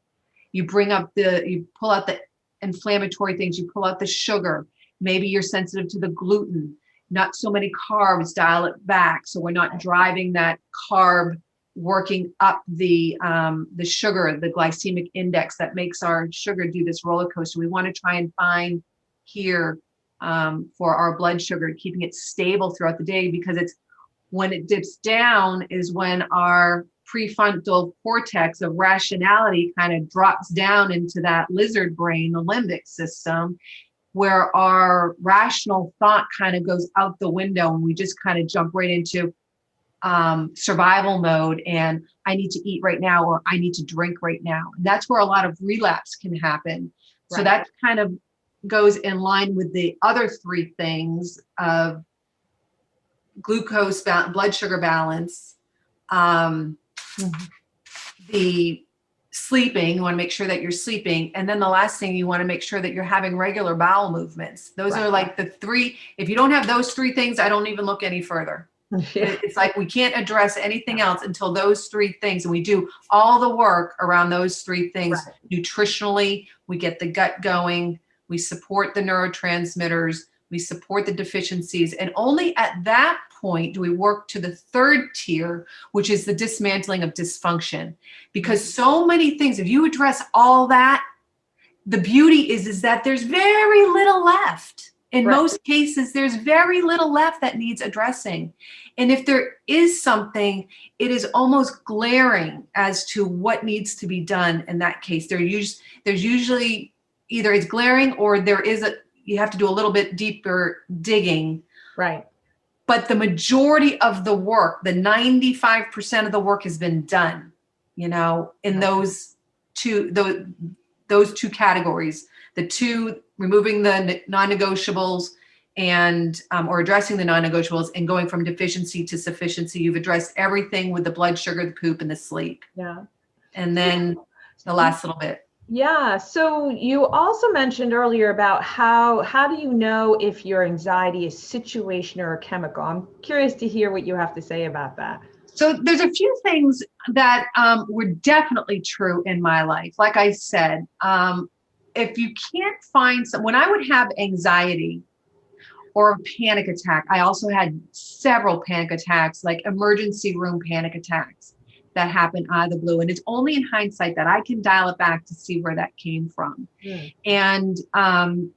you pull out the inflammatory things, you pull out the sugar. Maybe you're sensitive to the gluten, not so many carbs, dial it back. So we're not driving that carb, working up the sugar, the glycemic index that makes our sugar do this roller coaster. We want to try and find here for our blood sugar, keeping it stable throughout the day, because when it dips down is when our prefrontal cortex of rationality kind of drops down into that lizard brain, the limbic system, where our rational thought kind of goes out the window and we just kind of jump right into survival mode, and I need to eat right now, or I need to drink right now. And that's where a lot of relapse can happen. So that kind of goes in line with the other 3 things of glucose, blood sugar balance, the sleeping. You want to make sure that you're sleeping. And then the last thing, you want to make sure that you're having regular bowel movements. Those are like the 3. If you don't have those 3 things, I don't even look any further. It's like we can't address anything else until those 3 things. And we do all the work around those 3 things. Nutritionally, we get the gut going. We support the neurotransmitters. We support the deficiencies. And only at that point do we work to the 3rd tier, which is the dismantling of dysfunction. Because so many things, if you address all that, the beauty is that there's very little left. In most cases, there's very little left that needs addressing. And if there is something, it is almost glaring as to what needs to be done in that case. There's usually either it's glaring or you have to do a little bit deeper digging. But the majority of the work, the 95% of the work has been done, in those two categories. The 2, removing the non-negotiables and or addressing the non-negotiables and going from deficiency to sufficiency. You've addressed everything with the blood sugar, the poop, and the sleep. And then the last little bit. So you also mentioned earlier about how do you know if your anxiety is situational or chemical? I'm curious to hear what you have to say about that. So there's a few things that were definitely true in my life. Like I said, if you can't find when I would have anxiety or a panic attack, I also had several panic attacks, like emergency room panic attacks that happened out of the blue. And it's only in hindsight that I can dial it back to see where that came from. And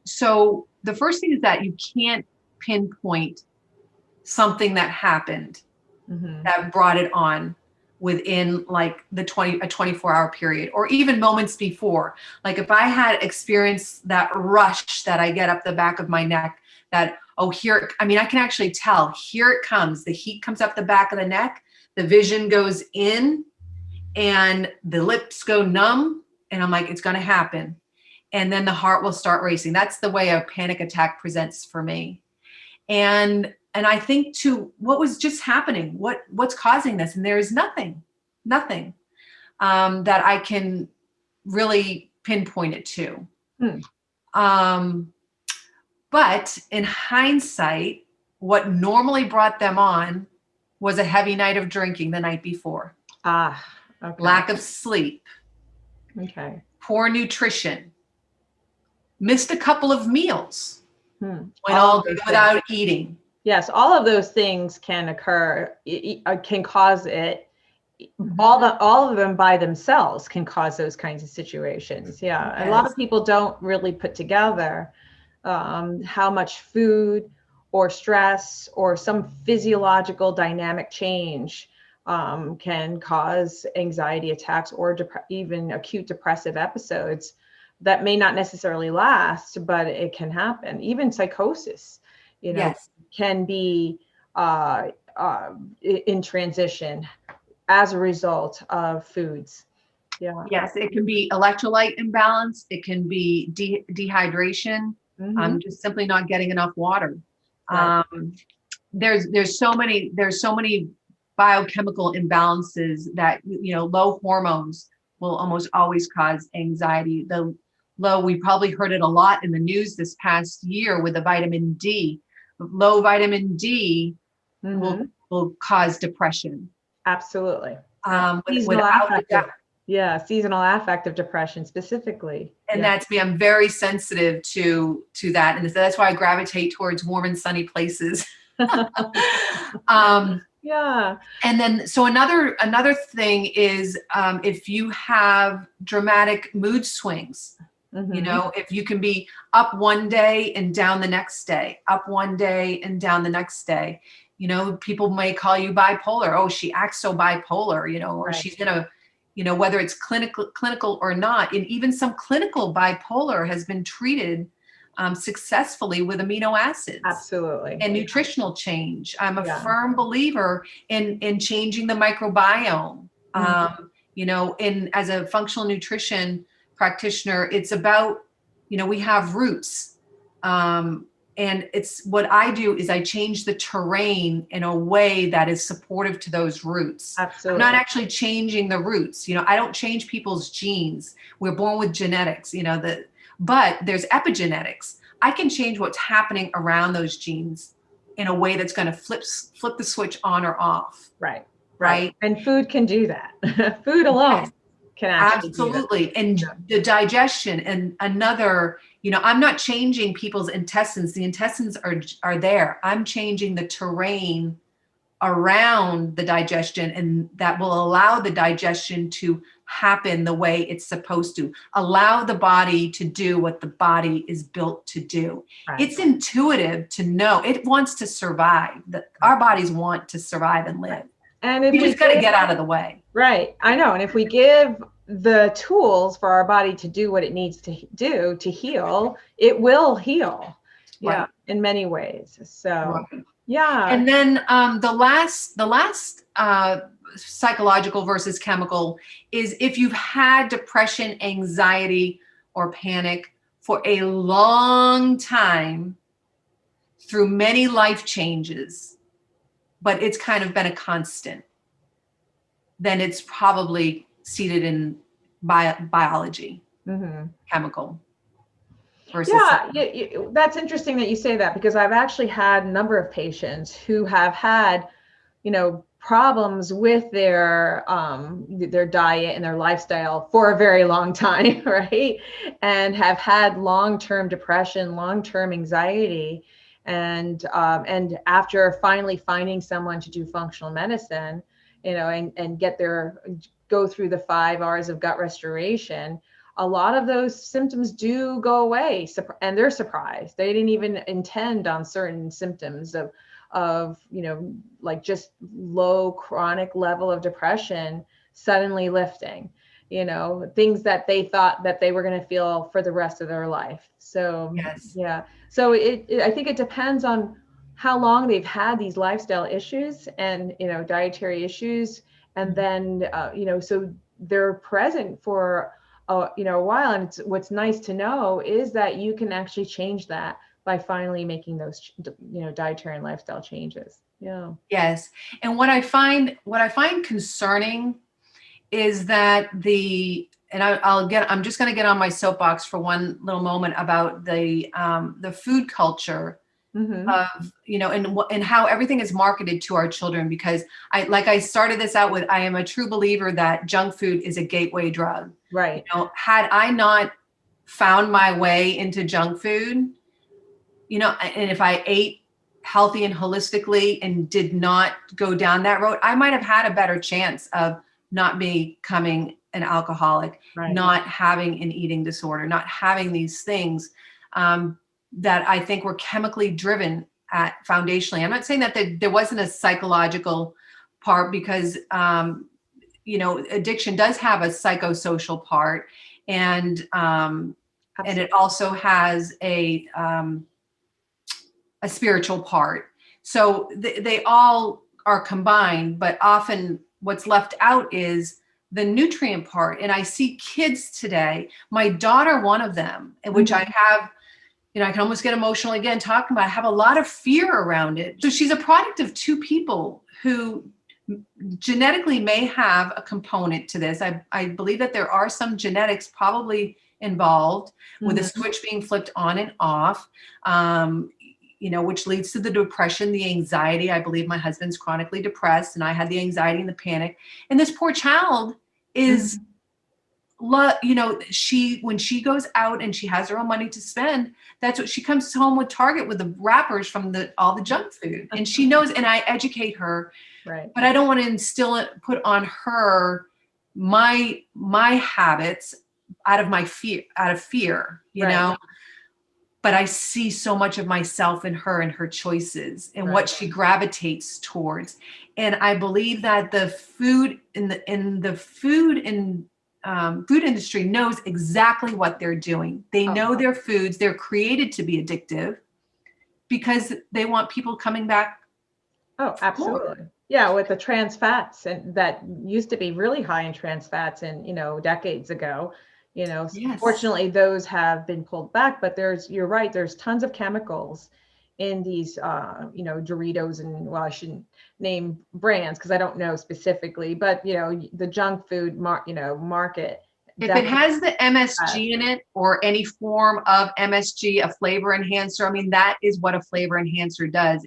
so the first thing is that you can't pinpoint something that happened that brought it on within like a 24-hour period, or even moments before. Like if I had experienced that rush that I get up the back of my neck, that, I can actually tell, here it comes. The heat comes up the back of the neck, the vision goes in, and the lips go numb, and I'm like, it's going to happen. And then the heart will start racing. That's the way a panic attack presents for me. And I think to what was just happening, what's causing this? And there is nothing that I can really pinpoint it to. Um, but in hindsight, what normally brought them on was a heavy night of drinking the night before. Okay. Lack of sleep. Okay. Poor nutrition. Missed a couple of meals. Went all day without eating. Yes, all of those things can occur, can cause it. All of them by themselves can cause those kinds of situations. Yeah, yes. A lot of people don't really put together how much food or stress or some physiological dynamic change can cause anxiety attacks or even acute depressive episodes that may not necessarily last, but it can happen. Even psychosis, can be in transition as a result of foods. Yeah. Yes, it can be electrolyte imbalance. It can be dehydration. Just simply not getting enough water. Right. There's so many biochemical imbalances that low hormones will almost always cause anxiety. The low, we probably heard it a lot in the news this past year with the vitamin D. Low vitamin D will cause depression. Absolutely. Seasonal affective depression specifically. And that's me. I'm very sensitive to that, and that's why I gravitate towards warm and sunny places. Yeah. And then, so another thing is if you have dramatic mood swings. If you can be up one day and down the next day, up one day and down the next day, people may call you bipolar. Oh, she acts so bipolar, or right. She's gonna, whether it's clinical or not. And even some clinical bipolar has been treated successfully with amino acids. Absolutely. And nutritional change. I'm a firm believer in changing the microbiome. As a functional nutrition practitioner, it's about, we have roots. And it's what I do is I change the terrain in a way that is supportive to those roots. Absolutely. I'm not actually changing the roots. I don't change people's genes. We're born with genetics, but there's epigenetics. I can change what's happening around those genes in a way that's going to flip the switch on or off. Right. And food can do that. Food alone can actually absolutely do that. And the digestion and another, I'm not changing people's intestines. The intestines are there. I'm changing the terrain around the digestion, and that will allow the digestion to happen the way it's supposed to. Allow the body to do what the body is built to do. Right. It's intuitive to know. It wants to survive. Our bodies want to survive and live. And if we just got to get out of the way. Right. I know. And if we give the tools for our body to do what it needs to do to heal, it will heal. Right. Yeah. In many ways. So, right. Yeah. And then the last psychological versus chemical is if you've had depression, anxiety, or panic for a long time through many life changes, but it's kind of been a constant, then it's probably seated in biology, chemical. Versus that's interesting that you say that, because I've actually had a number of patients who have had, problems with their diet and their lifestyle for a very long time, right? And have had long-term depression, long-term anxiety. And after finally finding someone to do functional medicine, and go through the 5 R's of gut restoration, a lot of those symptoms do go away, and they're surprised. They didn't even intend on certain symptoms of like just low chronic level of depression suddenly lifting, things that they thought that they were going to feel for the rest of their life. So, yes. Yeah. So I think it depends on how long they've had these lifestyle issues and, dietary issues. And then, so they're present for, a while. And what's nice to know is that you can actually change that by finally making those, dietary and lifestyle changes. Yeah. Yes. And what I find concerning is that I'm just going to get on my soapbox for one little moment about the food culture Mm-hmm. of, and how everything is marketed to our children, because I started this out with, I am a true believer that junk food is a gateway drug. Right. Had I not found my way into junk food, and if I ate healthy and holistically and did not go down that road, I might have had a better chance of not becoming an alcoholic, Right. not having an eating disorder, not having these things that I think were chemically driven at foundationally. I'm not saying that there wasn't a psychological part, because addiction does have a psychosocial part, and it also has a spiritual part. So they all are combined, but often what's left out is the nutrient part. And I see kids today, my daughter, one of them, which I have, I can almost get emotional again talking about, I have a lot of fear around it. So she's a product of two people who genetically may have a component to this. I believe that there are some genetics probably involved with a switch being flipped on and off, which leads to the depression, the anxiety. I believe my husband's chronically depressed, and I had the anxiety and the panic. And this poor child is, when she goes out and she has her own money to spend, that's what she comes home with Target with the wrappers from all the junk food. And she knows, and I educate her, right. But I don't want to put on her my habits out of fear, Right. But I see so much of myself in her and her choices and what she gravitates towards. And I believe that the food food industry knows exactly what they're doing. They know their foods. They're created to be addictive because they want people coming back. Oh, absolutely. Yeah, with the trans fats, and that used to be really high in trans fats, and decades ago. Yes. Fortunately, those have been pulled back. But you're right. There's tons of chemicals in these, Doritos, and well, I shouldn't name brands because I don't know specifically. But the junk food market. If it has the MSG in it, or any form of MSG, a flavor enhancer, I mean, that is what a flavor enhancer does.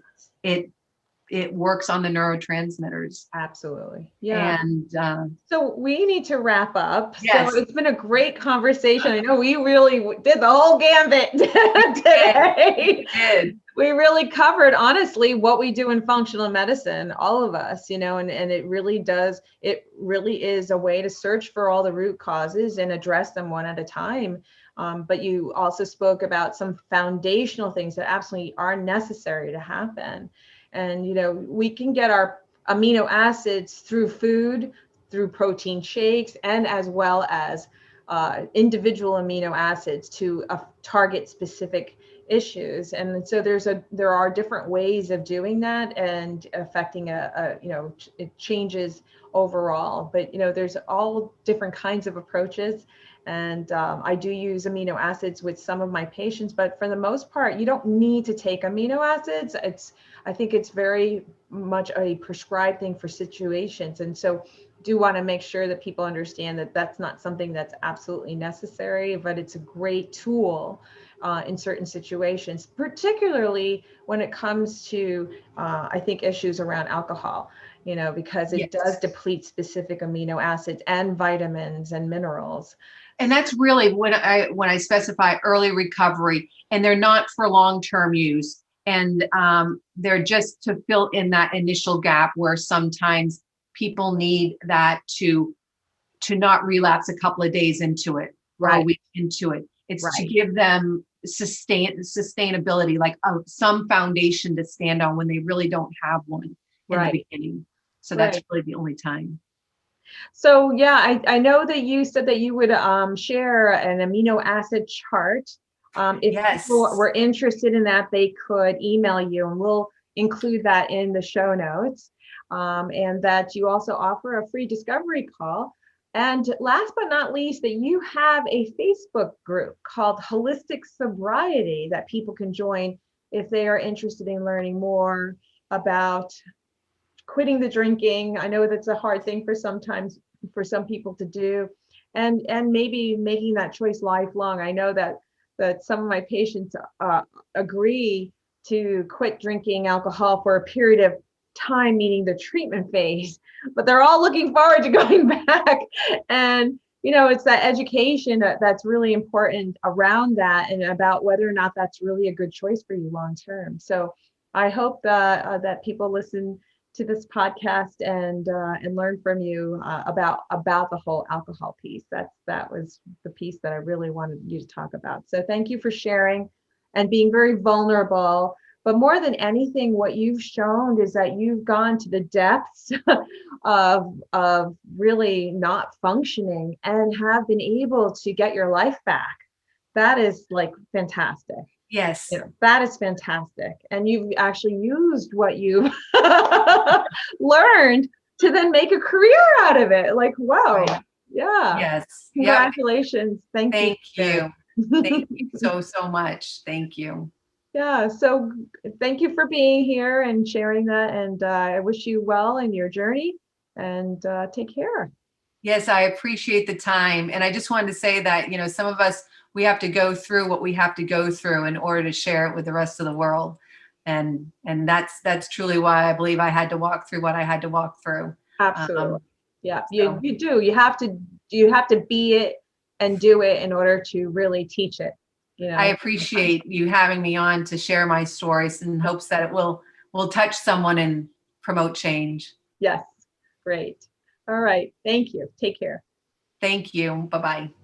It works on the neurotransmitters. Absolutely. Yeah. And so we need to wrap up. Yes. So it's been a great conversation. I know we really did the whole gambit today. We did. We really covered, honestly, what we do in functional medicine, all of us, and it really is a way to search for all the root causes and address them one at a time. But you also spoke about some foundational things that absolutely are necessary to happen. And, we can get our amino acids through food, through protein shakes, and as well as individual amino acids to target specific issues. And so there are different ways of doing that and affecting it changes overall. But, there's all different kinds of approaches. And I do use amino acids with some of my patients, but for the most part, you don't need to take amino acids. I think it's very much a prescribed thing for situations. And so do want to make sure that people understand that that's not something that's absolutely necessary, but it's a great tool in certain situations, particularly when it comes to, I think, issues around alcohol, because it does deplete specific amino acids and vitamins and minerals. And that's really when I specify early recovery, and they're not for long-term use. And they're just to fill in that initial gap where sometimes people need that to not relapse a couple of days into it, or a week into it. It's to give them sustainability, like some foundation to stand on when they really don't have one in the beginning. So that's really the only time. So yeah, I know that you said that you would share an amino acid chart. If people were interested in that, they could email you, and we'll include that in the show notes. And that you also offer a free discovery call And last but not least, that you have a Facebook group called Holistic Sobriety that people can join if they are interested in learning more about quitting the drinking. I know that's a hard thing for some people to do, and maybe making that choice lifelong. I know that some of my patients agree to quit drinking alcohol for a period of time, meaning the treatment phase, but they're all looking forward to going back. And it's that education that's really important around that, and about whether or not that's really a good choice for you long term. So I hope that people listen to this podcast and learn from you about the whole alcohol piece. That was the piece that I really wanted you to talk about. So thank you for sharing and being very vulnerable. But more than anything, what you've shown is that you've gone to the depths of really not functioning and have been able to get your life back. That is like fantastic. Yes. That is fantastic. And you've actually used what you've learned to then make a career out of it. Like, wow. Right. Yeah. Yes. Congratulations. Yep. Thank you. Thank you so much. Thank you. Yeah. So thank you for being here and sharing that. And I wish you well in your journey, and take care. Yes, I appreciate the time. And I just wanted to say that, some of us, we have to go through what we have to go through in order to share it with the rest of the world. And that's truly why I believe I had to walk through what I had to walk through. Absolutely. Yeah, you do. You have to be it and do it in order to really teach it. I appreciate you having me on to share my stories, in hopes that it will touch someone and promote change. Yes. Great. All right. Thank you. Take care. Thank you. Bye-bye.